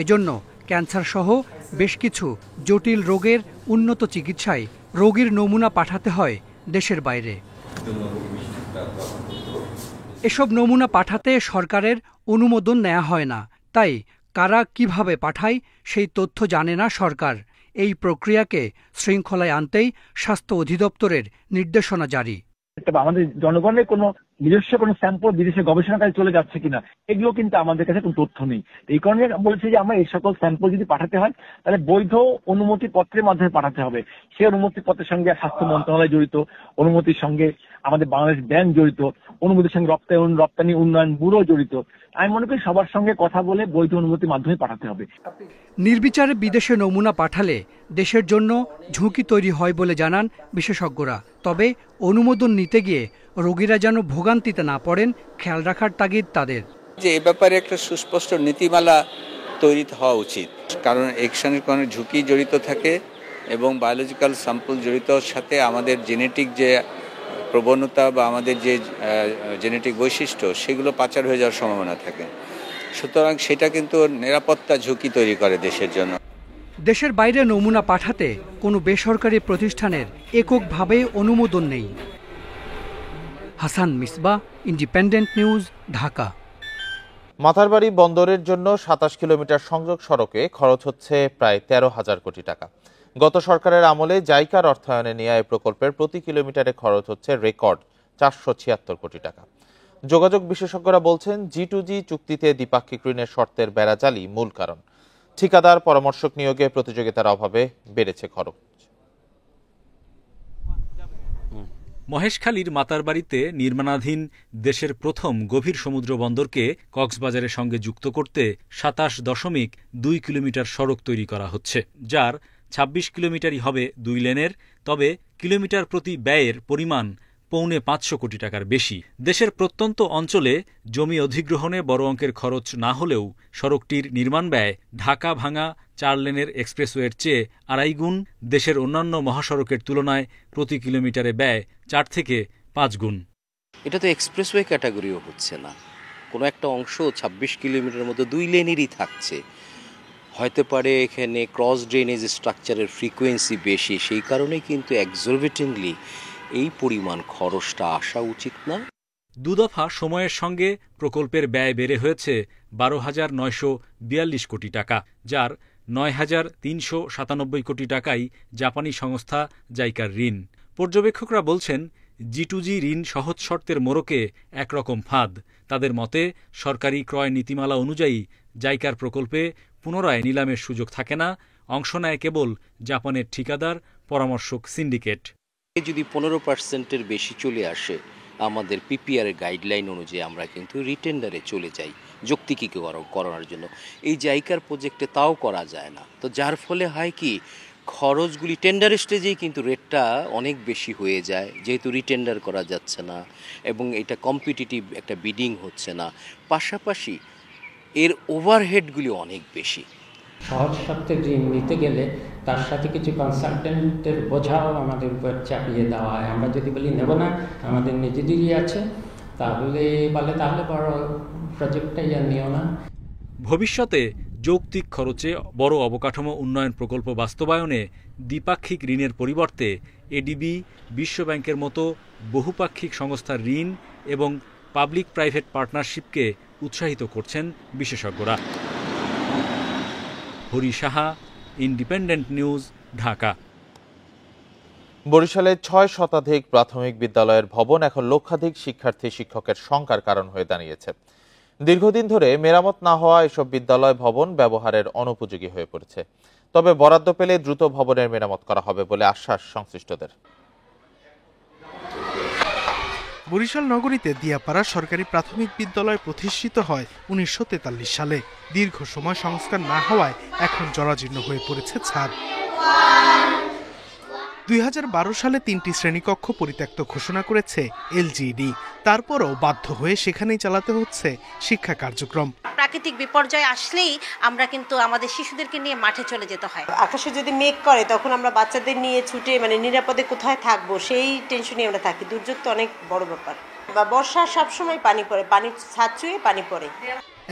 এজন্য ক্যান্সার সহ বেশ কিছু জটিল রোগের উন্নত চিকিৎসায় রোগীর নমুনা পাঠাতে হয় দেশের বাইরে। এসব নমুনা পাঠাতে সরকারের অনুমোদন নেওয়া হয় না, তাই কারা কিভাবে পাঠায় সেই তথ্য জানে না সরকার। এই প্রক্রিয়াকে শৃঙ্খলায় আনতেই স্বাস্থ্য অধিদপ্তরের নির্দেশনা জারি। আমাদের জনগণের কোনো নিজস্ব কোনো স্যাম্পল বিদেশে গবেষণাকারী চলে যাচ্ছে কিনা, এগুলো কিন্তু আমাদের কাছে কোনো তথ্য নেই। এই কারণে বলেছে যে আমরা এই সকল স্যাম্পল যদি পাঠাতে হয় তাহলে বৈধ অনুমতি পত্রের মাধ্যমে পাঠাতে হবে। সেই অনুমতি পত্রের সঙ্গে স্বাস্থ্য মন্ত্রণালয় জড়িত, অনুমতির সঙ্গে আমাদের বাংলাদেশ ব্যাংক জড়িত, অনুমতির সঙ্গে রপ্তানি উন্নয়ন ব্যুরো জড়িত। আমি মনে করি সবার সঙ্গে কথা বলে বৈধ অনুমতির মাধ্যমে পাঠাতে হবে। নির্বিচারে বিদেশে নমুনা পাঠালে দেশের জন্য ঝুঁকি তৈরি হয় বলে জানান বিশেষজ্ঞরা। তবে অনুমোদন নিতে গিয়ে রোগীরা যেন ভোগান্তিতে না পড়েন খেয়াল রাখার তাগিদ তাদের। যে এ ব্যাপারে একটা সুস্পষ্ট নীতিমালা তৈরি হওয়া উচিত, কারণ এর কোনো ঝুঁকি জড়িত থাকে এবং বায়োলজিক্যাল স্যাম্পল জড়িত সাথে আমাদের জেনেটিক যে প্রবণতা বা আমাদের যে জেনেটিক বৈশিষ্ট্য সেগুলো পাচার হয়ে যাওয়ার সম্ভাবনা থাকে। সুতরাং সেটা কিন্তু নিরাপত্তা ঝুঁকি তৈরি করে দেশের জন্য। দেশের বাইরে নমুনা পাঠাতে কোনো বেসরকারি প্রতিষ্ঠানের এককভাবে অনুমোদন নেই। Hasan Misbah, Independent News, Dhaka. মাথারবাড়ি বন্দরের জন্য ২৭ কিলোমিটার সংযোগ সড়কে খরচ হচ্ছে প্রায় ১৩,০০০ কোটি টাকা। গত সরকারের আমলে জাইকার অর্থায়নে নেওয়া এই প্রকল্পের প্রতি কিলোমিটারে খরচ হচ্ছে রেকর্ড ৪৭৬ কোটি টাকা। যোগাযোগ বিশেষজ্ঞরা বলছেন, G2G চুক্তিতে দ্বিপাক্ষিক ঋণের শর্তের বেড়াজালি মূল কারণ। ঠিকাদার পরামর্শক নিয়োগে প্রতিযোগিতার অভাবে বেড়েছে খরচ। মহেশখালীর মাতারবাড়িতে নির্মাণাধীন দেশের প্রথম গভীর সমুদ্র বন্দরকে কক্সবাজারের সঙ্গে যুক্ত করতে ২৭.২ কিলোমিটার সড়ক তৈরি করা হচ্ছে, যার ২৬ কিলোমিটারই হবে ২ লেনের। তবে কিলোমিটার প্রতি ব্যয়ের পরিমাণ ৫৫০ কোটি টাকার বেশি। দেশের প্রত্যন্ত অঞ্চলে জমি অধিগ্রহণে বড় অঙ্কের খরচ না হলেও সড়কটির নির্মাণ ব্যয় ঢাকা ভাঙা ৪ লেনের এক্সপ্রেসওয়ের চেয়ে ২.৫ গুণ, দেশের অন্যান্য মহাসড়কের তুলনায় প্রতি কিলোমিটারে ব্যয় ৪ থেকে ৫ গুণ। এটা তো এক্সপ্রেসওয়ে ক্যাটাগরিও হচ্ছে না, কোনো একটা অংশ ২৬ কিলোমিটারের মতো ২ লেনেরই থাকছে। হয়তো পারে এখানে ক্রস ড্রেনেজ স্ট্রাকচারের ফ্রিকোয়েন্সি বেশি, সেই কারণেই কিন্তু এক্সরবিটেন্টলি এই পরিমাণ খরচটা আসা উচিত না। দুদফা সময়ের সঙ্গে প্রকল্পের ব্যয় বেড়ে হয়েছে ১২,৯৪২ কোটি টাকা, যার ৯,৩৯৭ কোটি টাকাই জাপানি সংস্থা জাইকার ঋণ। পর্যবেক্ষকরা বলছেন, G2G ঋণ সহজ শর্তের মোড়কে একরকম ফাঁদ। তাদের মতে, সরকারি ক্রয় নীতিমালা অনুযায়ী জাইকার প্রকল্পে পুনরায় নিলামের সুযোগ থাকে না, অংশ নেয় কেবল জাপানের ঠিকাদার পরামর্শক সিন্ডিকেট। যদি ১৫%-এর বেশি চলে আসে আমাদের পিপিআর এর গাইডলাইন অনুযায়ী, আমরা কিন্তু রিটেন্ডারে চলে যাই যৌক্তিকীকরণ করার জন্য। এই জাইকার প্রজেক্টে তাও করা যায় না, তো যার ফলে হয় কি, খরচগুলি টেন্ডার স্টেজেই কিন্তু রেটটা অনেক বেশি হয়ে যায়, যেহেতু রিটেন্ডার করা যাচ্ছে না এবং এটা কম্পিটিটিভ একটা বিডিং হচ্ছে না। পাশাপাশি এর ওভারহেডগুলি অনেক বেশি। সহজ শর্তে ঋণ নিতে গেলে তার সাথে কিছু কনসালটেন্টের বোঝাও আমাদের উপর চাপিয়ে দেওয়া হয়। আমরা যদি বলি নেব না, আমাদের নিজেদেরই আছে, তাহলে বড় প্রজেক্টটাই আর নিও না। ভবিষ্যতে যৌক্তিক খরচে বড় অবকাঠামো উন্নয়ন প্রকল্প বাস্তবায়নে দ্বিপাক্ষিক ঋণের পরিবর্তে এডিবি, বিশ্বব্যাংকের মতো বহুপাক্ষিক সংস্থার ঋণ এবং পাবলিক প্রাইভেট পার্টনারশিপকে উৎসাহিত করছেন বিশেষজ্ঞরা। Hari Saha, independent News, Dhaka. বরিশালে ৬ শতাধিক প্রাথমিক বিদ্যালয়ের ভবন এখন লক্ষাধিক শিক্ষার্থী শিক্ষকের শঙ্কার কারণ হয়ে দাঁড়িয়েছে। দীর্ঘদিন ধরে মেরামত না হওয়া এসব বিদ্যালয় ভবন ব্যবহারের অনুপযোগী হয়ে পড়েছে। তবে বরাদ্দ পেলে দ্রুত ভবনের মেরামত করা হবে বলে আশ্বাস সংশ্লিষ্টদের। বরিশাল নগরীতে দিয়াপাড়া সরকারি প্রাথমিক বিদ্যালয় প্রতিষ্ঠিত হয় ১৯৪৩ সালে। দীর্ঘ সময় সংস্কার না হওয়ায় এখন জরাজীর্ণ হয়ে পড়েছে ছাদ। ২০১২ সালে ৩টি শ্রেণীকক্ষ পরিত্যক্ত ঘোষণা করেছে এলজিইডি। তারপরও বাধ্য হয়ে সেখানেই চালাতে হচ্ছে শিক্ষা কার্যক্রম। প্রাকৃতিক বিপর্যয় আসলেই আমরা কিন্তু আমাদের শিশুদেরকে নিয়ে মাঠে চলে যেতে হয়। আকাশে যদি মেঘ করে তখন আমরা বাচ্চাদের নিয়ে ছুটে নিরাপদে কোথায় থাকবো সেই টেনশনে আমরা থাকি। দুর্যোগ তো অনেক বড় ব্যাপার, বা বর্ষা সবসময় পানি পড়ে, পানি ছাদ চুয়ে পানি পড়ে।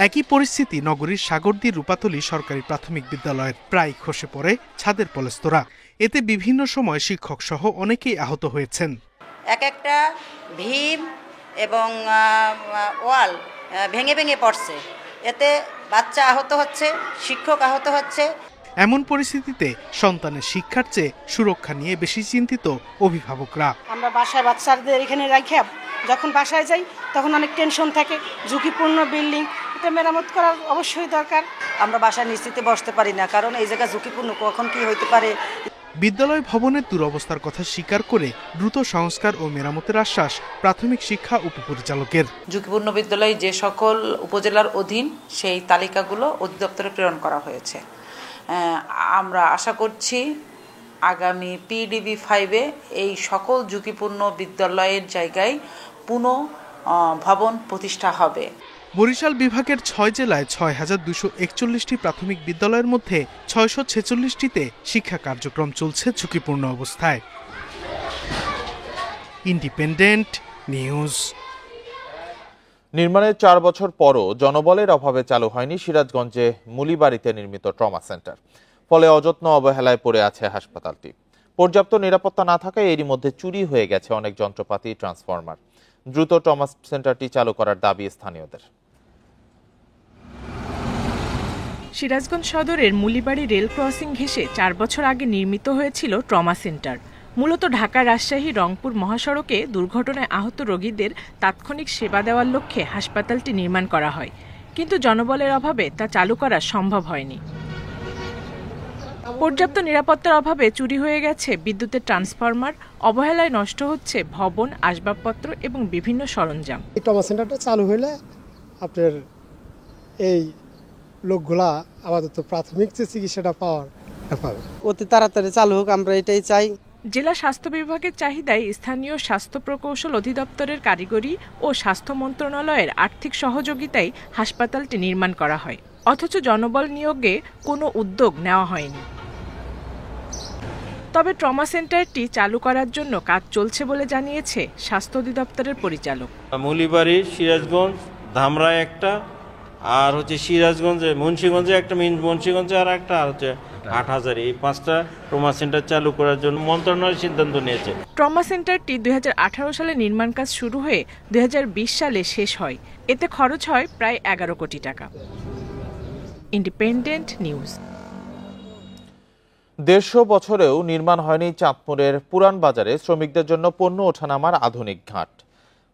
একই পরিস্থিতি নগরীর সাগরদী রূপাতলী সরকারি প্রাথমিক বিদ্যালয়ের। প্রায় খসে পড়ে ছাদের পলেস্তরা। এতে বিভিন্ন সময় শিক্ষক সহ অনেকেই আহত হয়েছেন। এক একটা ভীম এবং ওয়াল ভেঙে ভেঙে পড়ছে, এতে বাচ্চা আহত হচ্ছে, শিক্ষক আহত হচ্ছে। এমন পরিস্থিতিতে সন্তানের শিক্ষার চেয়ে সুরক্ষা নিয়ে বেশি চিন্তিত অভিভাবকরা। আমরা বাসায় বাচ্চাদের এখানে রাখি, যখন বাসায় যাই তখন অনেক টেনশন থাকে। ঝুঁকিপূর্ণ বিল্ডিং, এটা মেরামত করা অবশ্যই দরকার। আমরা বাসায় নিশ্চিন্তে বসতে পারি না, কারণ এই জায়গা ঝুঁকিপূর্ণ, কখন কি হইতে পারে। বিদ্যালয় ভবনের দুরবস্থার কথা স্বীকার করে দ্রুত সংস্কার ও মেরামতের আশ্বাস প্রাথমিক শিক্ষা উপপরিচালকের। ঝুঁকিপূর্ণ বিদ্যালয় যে সকল উপজেলার অধীন সেই তালিকাগুলো অধিদপ্তরে প্রেরণ করা হয়েছে। আমরা আশা করছি আগামী PDB 5-এ এই সকল ঝুঁকিপূর্ণ বিদ্যালয়ের জায়গায় পুনঃ ভবন প্রতিষ্ঠা হবে। বরিশাল বিভাগের ৬ জেলায় ৬,২৪১টি প্রাথমিক বিদ্যালয়ের মধ্যে ৬৪৬টিতে শিক্ষা কার্যক্রম চলছে ঝুঁকিপূর্ণ অবস্থায়। Independent news. নির্মাণের 4 বছর পরও জনবলের অভাবে চালু হয়নি সিরাজগঞ্জে মুলিবাড়িতে নির্মিত ট্রমা সেন্টার। ফলে অযত্ন অবহেলায় পড়ে আছে হাসপাতালটি। পর্যাপ্ত নিরাপত্তা না থাকায় এরই মধ্যে চুরি হয়ে গেছে অনেক যন্ত্রপাতি, ট্রান্সফরমার। দ্রুত ট্রমা সেন্টারটি চালু করার দাবি স্থানীয়দের। সিরাজগঞ্জ সদরের মুলিবাড়ি রেল ক্রসিং ঘেঁষে 4 বছর আগে নির্মিত হয়েছিল ট্রমা সেন্টার। মূলত ঢাকা, রাজশাহী, রংপুর মহাসড়কে দুর্ঘটনায় আহত রোগীদের তাৎক্ষণিক সেবা দেওয়ার লক্ষ্যে হাসপাতালটি নির্মাণ করা হয়, কিন্তু জনবলের অভাবে তা চালু করা সম্ভব হয়নি। পর্যাপ্ত নিরাপত্তার অভাবে চুরি হয়ে গেছে বিদ্যুতের ট্রান্সফরমার, অবহেলায় নষ্ট হচ্ছে ভবন, আসবাবপত্র এবং বিভিন্ন সরঞ্জাম। এই ট্রমা সেন্টারটা চালু হলে আপনার এই লোকগুলা আপাতত প্রাথমিক যে চিকিৎসাটা পাবে অতি তাড়াতাড়ি চালু হোক, আমরা এটাই চাই। জেলা স্বাস্থ্য বিভাগের চাহিদায় স্থানীয় স্বাস্থ্য প্রকৌশল অধিদপ্তরের কারিগরি ও স্বাস্থ্য মন্ত্রণালয়ের আর্থিক সহযোগিতায় হাসপাতালটি নির্মাণ করা হয়, অথচ জনবল নিয়োগে কোনো উদ্যোগ নেওয়া হয়নি। তবে ট্রমা সেন্টারটি চালু করার জন্য কাজ চলছে বলে জানিয়েছে স্বাস্থ্য অধিদপ্তরের পরিচালক। মুলিবাড়ি, সিরাজগঞ্জ, ধামরায় একটা, আর হচ্ছে সিরাজগঞ্জে, মুন্সিগঞ্জে একটা, মুন্সিগঞ্জে আর একটা, আর হচ্ছে ৮,০০০। এই 5টা ট্রমা সেন্টার চালু করার জন্য মন্ত্রণালয় সিদ্ধান্ত নিয়েছে। ট্রমা সেন্টারটি 2018 সালে নির্মাণ কাজ শুরু হয়ে 2020 সালে শেষ হয়। এতে খরচ হয় প্রায় 11 কোটি টাকা। Independent news. 150 বছরেও নির্মাণ হয়নি চাঁদপুরের পুরান বাজারে শ্রমিকদের জন্য পণ্য ওঠানামার আধুনিক ঘাট।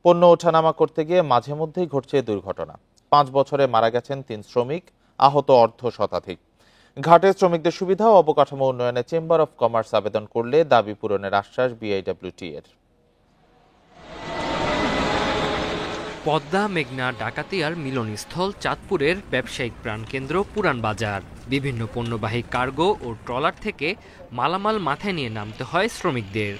পণ্য ওঠানামা করতে গিয়ে মাঝে মধ্যেই ঘটছে দুর্ঘটনা। 5 বছরে মারা গেছেন 3 শ্রমিক, আহত অর্ধ শতাধিক। ঘাটে শ্রমিকদের সুবিধা ও অবকাঠামো উন্নয়নে চেম্বার অব কমার্স আবেদন করলে দাবি পূরণের আশ্বাস বিআইডব্লিউটি এর। পদ্মা, মেঘনা, ডাকাতিয়ার মিলনস্থল চাঁদপুরের ব্যবসায়িক প্রাণকেন্দ্র পুরান বাজার। বিভিন্ন পণ্যবাহী কার্গো ও ট্রলার থেকে মালামাল মাথায় নিয়ে নামতে হয় শ্রমিকদের।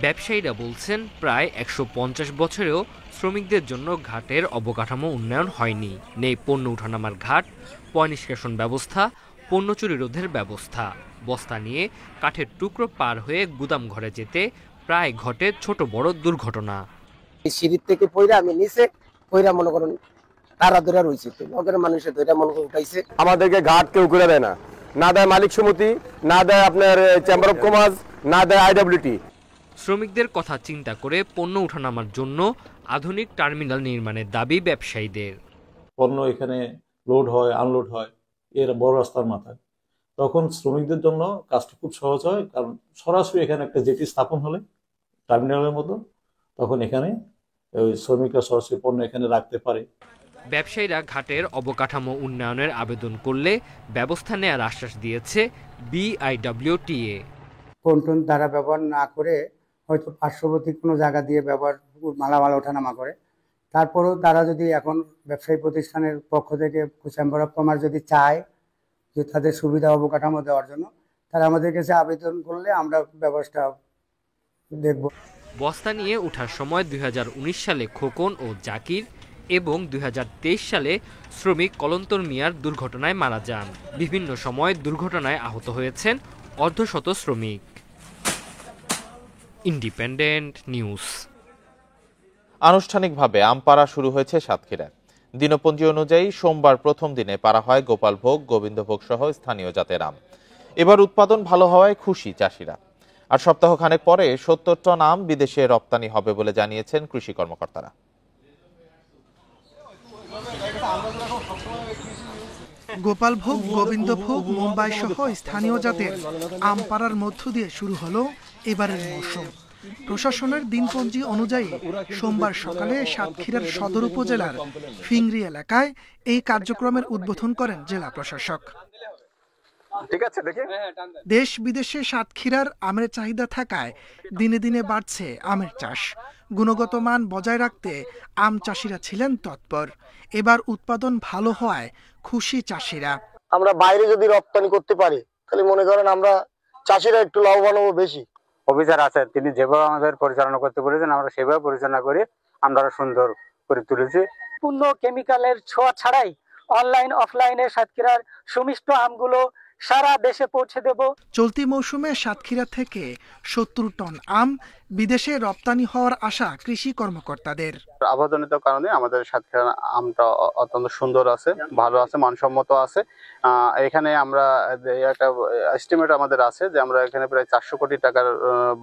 ব্যবসায়ীরা বলছেন প্রায় 150 বছরেও শ্রমিকদের জন্য ঘাটের অবকাঠামো উন্নয়ন হয়নি। নেই পণ্য উঠানামার ঘাট, পয় নিষ্কাশন ব্যবস্থা, পণ্য চুরি রোধের ব্যবস্থা। বস্তা নিয়ে কাঠের টুকরো পার হয়ে গুদাম ঘরে যেতে প্রায় ঘটে ছোট বড় দুর্ঘটনা। সিঁড়ির থেকে পয়রা আমি নিচে পয়রা মনে করেন তারা ধরে রয়েছে, লগের মানুষের ধরে মনে করে উঠাইছে। আমাদেরকে ঘাট কেউ করে দেয় না, না দেয় মালিক সমিতি, না দেয় আপনার চেম্বার অব কমার্স, না দেয় আইডব্লিউটি। শ্রমিকদের কথা চিন্তা করে পণ্য উঠানামার জন্য আধুনিক টার্মিনাল নির্মাণের দাবি ব্যবসায়ীদের। পণ্য এখানে লোড হয়, আনলোড হয় এর বড় রাস্তার মাথায়, তখন শ্রমিকদের জন্য কাজটা খুব সহজ হয়, কারণ সরাসরি এখানে একটা জেটি স্থাপন হলে টার্মিনালের মতো, তখন এখানে ওই শ্রমিকরা সরাসরি পণ্য এখানে রাখতে পারে। ব্যবসায়ীরা ঘাটের অবকাঠামো উন্নয়নের আবেদন করলে ব্যবস্থা নেওয়ার আশ্বাস দিয়েছে বিআইডব্লিউটিএ। কোন দ্বারা ব্যবহার না করে হয়তো পার্শ্ববর্তী কোনো জায়গা দিয়ে ব্যবহার মালামাল ওঠানামা করে, তারপরেও তারা যদি এখন ব্যবসায়ী প্রতিষ্ঠানের পক্ষ থেকে চেম্বার অফ কমার্স যদি চায় যে তাদের সুবিধা অবকাঠামো দেওয়ার জন্য, তারা আমাদের কাছে আবেদন করলে আমরা ব্যবস্থা দেখব। বস্তা নিয়ে ওঠার সময় 2019 সালে খোকন ও জাকির এবং 2023 সালে শ্রমিক কলন্তর মিয়ার দুর্ঘটনায় মারা যান। বিভিন্ন সময় দুর্ঘটনায় আহত হয়েছেন অর্ধশত শ্রমিক। Independent news. আনুষ্ঠানিকভাবে আম পাড়া শুরু হয়েছে সাতক্ষীরায়। দিনপঞ্জি অনুযায়ী সোমবার প্রথম দিনে পাড়া হয় গোপালভোগ, গোবিন্দভোগ সহ স্থানীয় জাতের আম। এবার উৎপাদন ভালো হওয়ায় খুশি চাষিরা। আর সপ্তাহখানেক পরে 70 টন আম বিদেশে রপ্তানি হবে বলে জানিয়েছেন কৃষি কর্মকর্তারা। গোপালভোগ, গোবিন্দভোগ, মুম্বাই সহ স্থানীয় জাতের আম পাড়ার মধ্য দিয়ে শুরু হলো এবারের মৌসুম। প্রশাসনের দিনপঞ্জি অনুযায়ী সোমবার সকালে সাতক্ষীরার সদর উপজেলার ফিংরি এলাকায় এই কার্যক্রমের উদ্বোধন করেন জেলা প্রশাসক। দেশ বিদেশে সাতক্ষীরার আমের চাহিদা থাকায় দিনে দিনে বাড়ছে আমের চাষ। গুণগত মান বজায় রাখতে আম চাষিরা ছিলেন তৎপর। এবার উৎপাদন ভালো হওয়ায় খুশি চাষিরা। আমরা বাইরে যদি রপ্তানি করতে পারি তাহলে মনে করেন আমরা চাষিরা একটু লাভবান হবো বেশি। অফিসার আছে, তিনি যেভাবে আমাদের পরিচালনা করতে বলেছেন আমরা সেভাবে পরিচালনা করে আমরা সুন্দর করে তুলেছি। পূর্ণ কেমিক্যালের ছোঁয়া ছাড়াই অনলাইন অফলাইনে সাতক্ষীরার সুমিষ্ট আমগুলো সারা দেশে পৌঁছে দেব। চলতি মৌসুমে সাতক্ষীরা থেকে 70 টন আম বিদেশে রপ্তানি হওয়ার আশা কৃষি কর্মকর্তাদের। আবহাওয়াজনিত কারণে আমাদের সাতক্ষীরা আমটা অত্যন্ত সুন্দর আছে, ভালো আছে, মানসম্মত আছে। এখানে আমরা একটা এস্টিমেট আমাদের আছে যে আমরা এখানে প্রায় 400 কোটি টাকার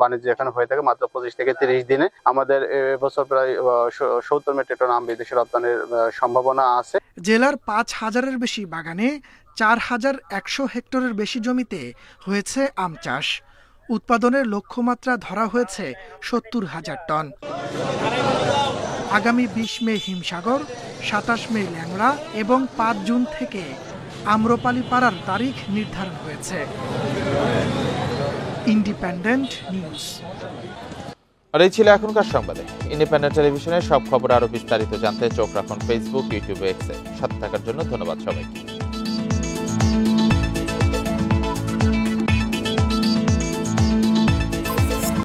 বাণিজ্য এখানে হয়ে থাকে মাত্র 25 থেকে 30 দিনে। আমাদের এবছর প্রায় 70 মেট্রিক টন আম বিদেশে রপ্তানির সম্ভাবনা আছে। জেলার 5000-এর বেশি বাগানে 4100 হেক্টরের বেশি জমিতে হয়েছে আম চাষ। উৎপাদনের লক্ষ্যমাত্রা ধরা হয়েছে 70,000 টন। আগামী 20 মে হিমসাগর, 27 মে ল্যাংড়া এবং 5 জুন থেকে আম্রপালি পাড়ার তারিখ নির্ধারণ হয়েছে। Independent news. আর এই ছিল এখনকার সংবাদে। ইন্ডিপেন্ডেন্ট টেলিভিশনের সব খবর আরো বিস্তারিত জানতে চোখ রাখুন ফেসবুক, ইউটিউবে, এক্সে। সাথে থাকার জন্য ধন্যবাদ সবাইকে।